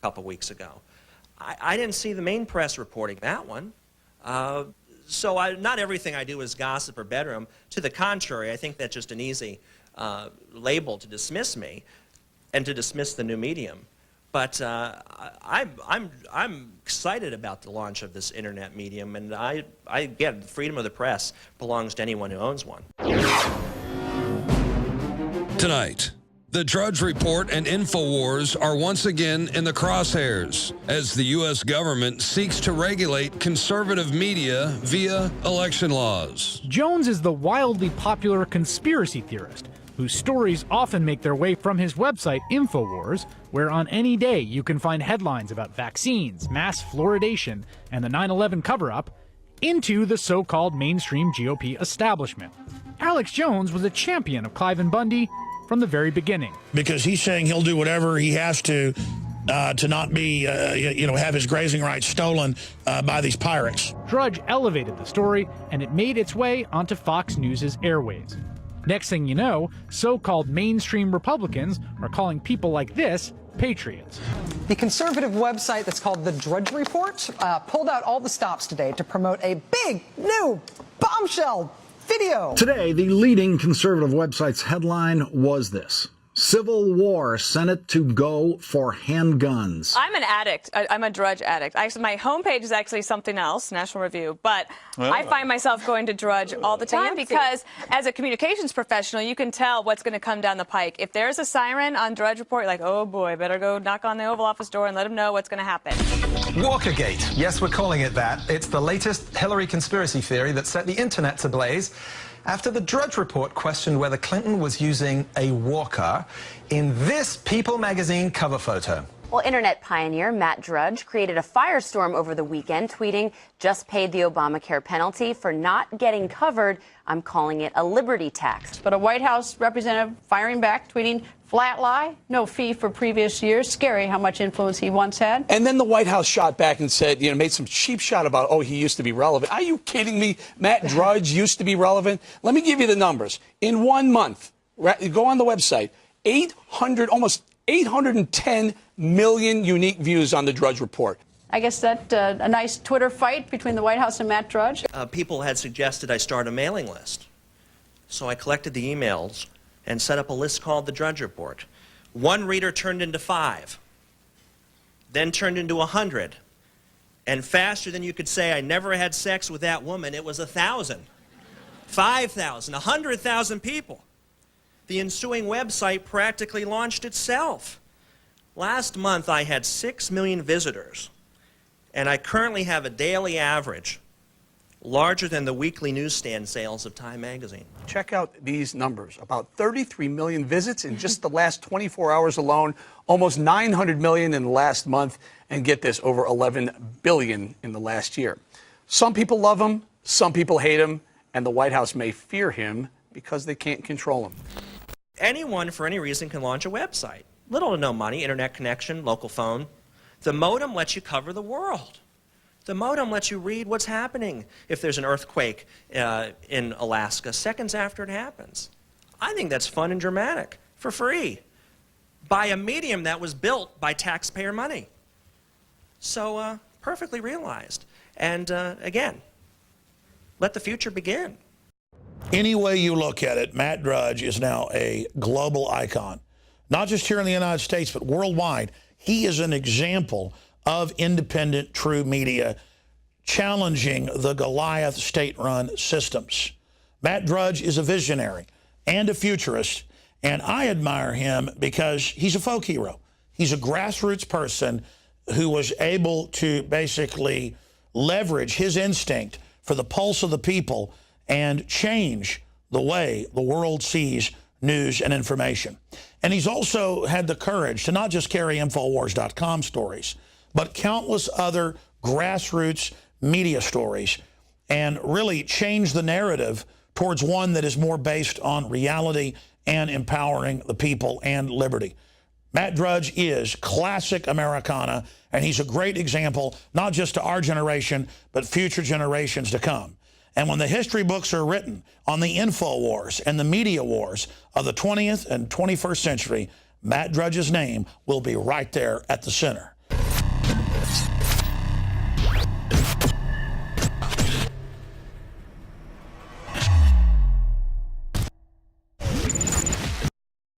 couple weeks ago. I didn't see the main press reporting that one. So not everything I do is gossip or bedroom. To the contrary, I think that's just an easy label to dismiss me and to dismiss the new medium. But I'm excited about the launch of this internet medium, and again, the freedom of the press belongs to anyone who owns one. Tonight, the Drudge Report and INFOWARS are once again in the crosshairs as the U.S. government seeks to regulate conservative media via election laws. Jones is the wildly popular conspiracy theorist whose stories often make their way from his website INFOWARS, where on any day you can find headlines about vaccines, mass fluoridation, and the 9/11 cover-up, into the so-called mainstream GOP establishment. Alex Jones was a champion of Cliven Bundy from the very beginning. Because he's saying he'll do whatever he has to not be, have his grazing rights stolen by these pirates. Drudge elevated the story, and it made its way onto Fox News' airwaves. Next thing you know, so-called mainstream Republicans are calling people like this patriots. The conservative website that's called The Drudge Report pulled out all the stops today to promote a big, new, bombshell video. Today, the leading conservative website's headline was this: Civil War, Senate to go for handguns. I'm an addict. I'm a Drudge addict. Actually, my homepage is actually something else, National Review, but I find myself going to Drudge all the time because as a communications professional, you can tell what's going to come down the pike. If there's a siren on Drudge Report, you're like, oh boy, better go knock on the Oval Office door and let them know what's going to happen. Walkergate. Yes, we're calling it that. It's the latest Hillary conspiracy theory that set the internet ablaze after the Drudge Report questioned whether Clinton was using a walker in this People magazine cover photo. Well, internet pioneer Matt Drudge created a firestorm over the weekend, tweeting, "Just paid the Obamacare penalty for not getting covered. I'm calling it a liberty tax." But a White House representative firing back, tweeting, "Flat lie, no fee for previous years." Scary how much influence he once had. And then the White House shot back and said, made some cheap shot about, oh, he used to be relevant. Are you kidding me? Matt Drudge used to be relevant? Let me give you the numbers. In 1 month, go on the website, almost 810 million unique views on the Drudge Report. I guess that a nice Twitter fight between the White House and Matt Drudge. People had suggested I start a mailing list. So I collected the emails and set up a list called the Drudge Report. One reader turned into 5, then turned into 100. And faster than you could say I never had sex with that woman, it was 1,000, 5,000, 100,000 people. The ensuing website practically launched itself. Last month I had 6 million visitors, and I currently have a daily average larger than the weekly newsstand sales of Time magazine. Check out these numbers. About 33 million visits in just the last 24 hours alone, almost 900 million in the last month, and get this, over 11 billion in the last year. Some people love him, some people hate him, and the White House may fear him because they can't control him. Anyone, for any reason, can launch a website. Little to no money, internet connection, local phone. The modem lets you cover the world. The modem lets you read what's happening if there's an earthquake in Alaska seconds after it happens. I think that's fun and dramatic, for free, by a medium that was built by taxpayer money. So perfectly realized. And again, let the future begin. Any way you look at it, Matt Drudge is now a global icon. Not just here in the United States, but worldwide. He is an example of independent, true media challenging the Goliath state-run systems. Matt Drudge is a visionary and a futurist, and I admire him because he's a folk hero. He's a grassroots person who was able to basically leverage his instinct for the pulse of the people and change the way the world sees news and information. And he's also had the courage to not just carry Infowars.com stories, but countless other grassroots media stories and really change the narrative towards one that is more based on reality and empowering the people and liberty. Matt Drudge is classic Americana, and he's a great example, not just to our generation, but future generations to come. And when the history books are written on the info wars and the media wars of the 20th and 21st century, Matt Drudge's name will be right there at the center.